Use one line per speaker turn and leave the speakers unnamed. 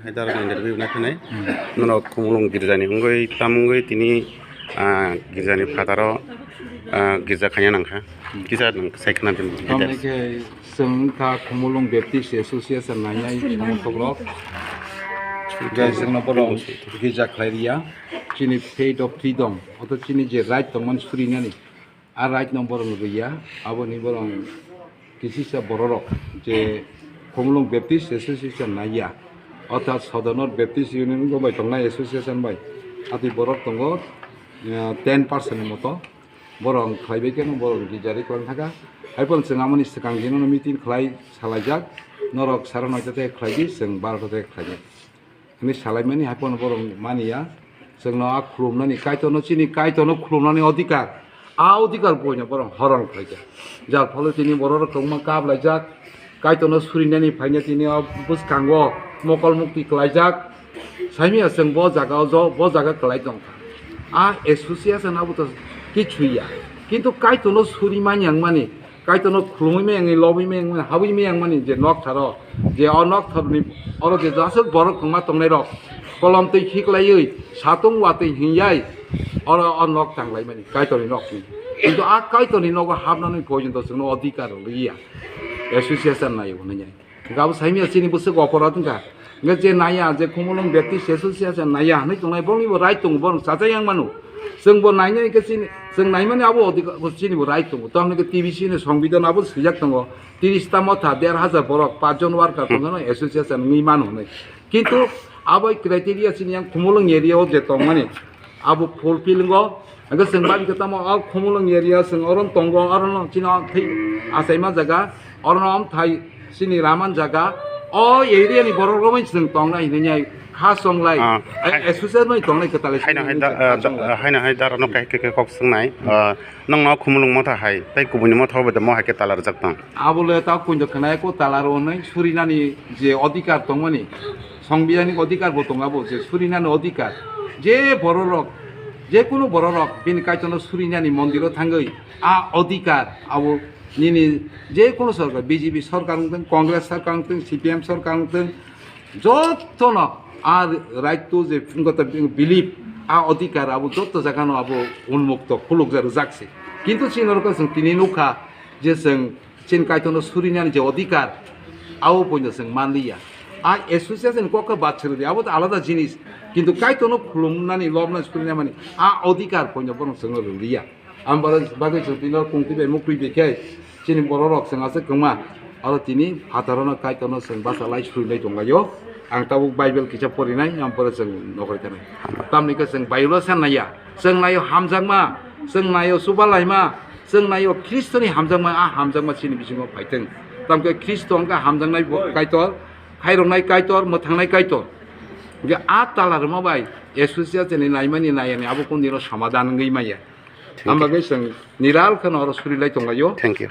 haidar interview na thane nono kumulung girjani ungoi tamungoi tini girjani fataro girja khanya nangkha kisa nang saikna din
Tamike sengka kumulung baptist association nanyai samotobrok guys sengna borong girja khlairia chini faith of freedom oto chini je right tongman surinani a right nang borong ruya aboni borong kisisa bororok je kumulung baptist association naya অর্থাৎ সদনর Baptist union Gavai টংনা association by আতি বরক দङ 10% মতো বরং খাইবেকেনো বরং গিজারি করন থাকা আইপন जोंआमनि सिगां दिनावनो meeting खालाय सालायजाक नरक 9:30 তে खालायदि जों 12 তে खालायदि नि सालायमानि आइपन बरं मानिया जोंनो आ खुलुमनानि कायतनो चिनि कायतनो खुलुमनानि अधिकार आ अधिकार बयनो बरं हरन खालायजा जार फले तिनि बर रोखोम काबलायजाक कायतनो सुरिनानि फायनो तिनि बुसखांगो मकल मुक्ति खालायजाक साइमिया जों ब जागाव ज ब जागा खालाय दं आ एसोसिएशन आबोथ किछुया किन्तु कायतनो सुरिमानि आंमानि कायतनो खुलुमै आंनि लबै मे आंनि हाबै मे आंमानि जे नक थारो जे अ नक थारनि अर जे जासक बर खमा तंनाय रक कलम तै खिखलायै सातंग वातै हियाय अर अ नक थांलाय मानि कायतनि नकनि किन्तु आ कायतनि नक हाबनानै पयजन्त जोंनो अधिकार लैया एसोसिएशन नायो नैया गाबो साइमिया चिनि बुसो अपराधनका nge je naya je kumulung baptist association naya nei tongnai bongni bo right tong bon sajayang manu जों bo naina ke chini जों naimani abo chini bo right tong tong ke tvc ne সংবিধান abo sujak tong 30 ta motha 1500 borok 5 jon worker tong no association ni manu nei kintu abo criteria chini yang kumulung area o je tong mani abo fulfilling go nge जों babi ke tamo a kumulung area जों oron tongo oron chini thai asaima jaga oron thai chini raman jaga 어 예리하니 버럭로만 있는 동나 있느냐 가성라이 에수세노이 동나 그탈레
haina haidar no kai ke kok sungnai nang no khumulung motha hai tai kubuni motha bada mo hai ke talar jaktang
আবলে তা কুঞ্জ খানায় কো তালার অনই সুরিনানি যে অধিকার দংমানি সংবিধানিক অধিকার বতঙ্গাবো যে সুরিনানি অধিকার যে বড়রক যে কোনো বড়রক বিন কাইতনো সুরিনানি মন্দিরও থাঙ্গই আ অধিকার আবো নিনি যে কোনো সরকার বিজেপি সরকার হতেন কংগ্রেস সরকার হতেন সিপিএম সরকার হতেন যতন আর রাইট যে বিলিভ আ অধিকার আবো যত জায়গানো আবো উন্মুক্ত খুলুক যার যাচ্ছে কিন্তু চিনরক जों তিনি নুখা যে जों চিন কাইতনো সুরিনানি যে অধিকার আও পয়নো जों মানলিয়া आ एसोसिएशन कका बात छेले आबो आलादा जिनिस किन्तु काइतनो खुलुमनानि लबना सुरिना माने आ अधिकार पयनो बरं जों लिया आमबार बागै जों तिनो कुंति बे मुक्रि बेखे चिनि बर रक जों आसे गमा आरो तिनि हातारनो काइतनो जों बासालाय सुरिनाय दंगायो आं ताबो बाइबेल किताब फरिनाय आमबार जों नखरै थानाय तामनिखो जों बाइबेल साननाया जों नायो हामजांमा जों नायो सुबालायमा जों नायो ख्रिस्टनि हामजांमा आ हामजांमा चिनि बिसिङाव फायथों तामके ख्रिस्टंका हामजांनाय काइतर खायरंनाय काइतर मोथांनाय काइतर जे आ तालार माबाय एसोसिएशन नि नायमानि नायनि आबो कोन दिनो समाधान गैमाया आमबागै जों निराल खन अर सुरिलाय दंगायो
थैंक यू